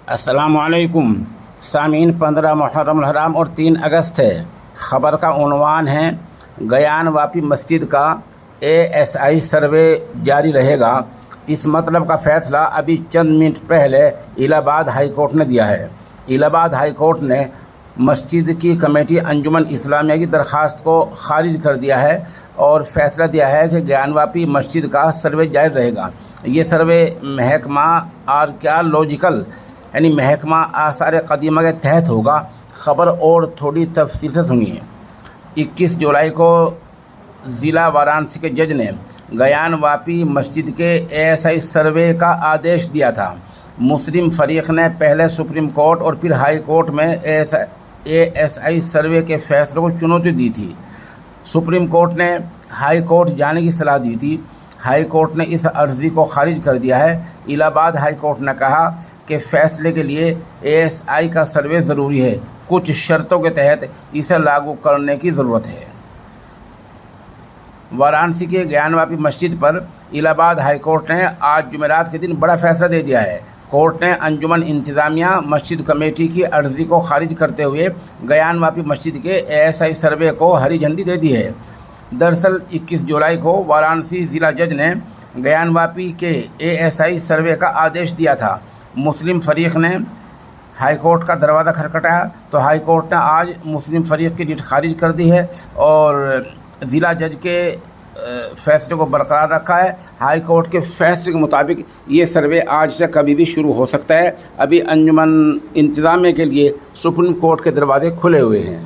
السلام علیکم سامعین، 15 محرم الحرام اور 3 اگست ہے۔ خبر کا عنوان ہے گیان واپی مسجد کا ASI سروے جاری رہے گا۔ اس مطلب کا فیصلہ ابھی چند منٹ پہلے الہ آباد ہائی کورٹ نے دیا ہے۔ الہ آباد ہائی کورٹ نے مسجد کی کمیٹی انجمن اسلامیہ کی درخواست کو خارج کر دیا ہے اور فیصلہ دیا ہے کہ گیان واپی مسجد کا سروے جاری رہے گا۔ یہ سروے محکمہ آرکیالوجیکل یعنی محکمہ آثار قدیمہ کے تحت ہوگا۔ خبر اور تھوڑی تفصیل سے سنیے۔ 21 جولائی کو ضلع وارانسی کے جج نے گیان واپی مسجد کے ASI سروے کا آدیش دیا تھا۔ مسلم فریق نے پہلے سپریم کورٹ اور پھر ہائی کورٹ میں ASI سروے کے فیصلے کو چنوتی دی تھی۔ سپریم کورٹ نے ہائی کورٹ جانے کی صلاح دی تھی۔ ہائی کورٹ نے اس عرضی کو خارج کر دیا ہے۔ الہ آباد ہائی کورٹ نے کہا کہ فیصلے کے لیے ASI کا سروے ضروری ہے۔ کچھ شرطوں کے تحت اسے لاگو کرنے کی ضرورت ہے۔ وارانسی کے گیان واپی مسجد پر الہ آباد ہائی کورٹ نے آج جمعرات کے دن بڑا فیصلہ دے دیا ہے۔ کورٹ نے انجمن انتظامیہ مسجد کمیٹی کی عرضی کو خارج کرتے ہوئے گیان واپی مسجد کے ASI سروے کو ہری جھنڈی دے دی ہے۔ دراصل 21 جولائی کو وارانسی ضلع جج نے گیان واپی کے ASI سروے کا آدیش دیا تھا۔ مسلم فریق نے ہائی کورٹ کا دروازہ کھٹکھٹایا تو ہائی کورٹ نے آج مسلم فریق کی ریٹ خارج کر دی ہے اور ضلع جج کے فیصلے کو برقرار رکھا ہے۔ ہائی کورٹ کے فیصلے کے مطابق یہ سروے آج سے کبھی بھی شروع ہو سکتا ہے۔ ابھی انجمن انتظامیہ کے لیے سپریم کورٹ کے دروازے کھلے ہوئے ہیں۔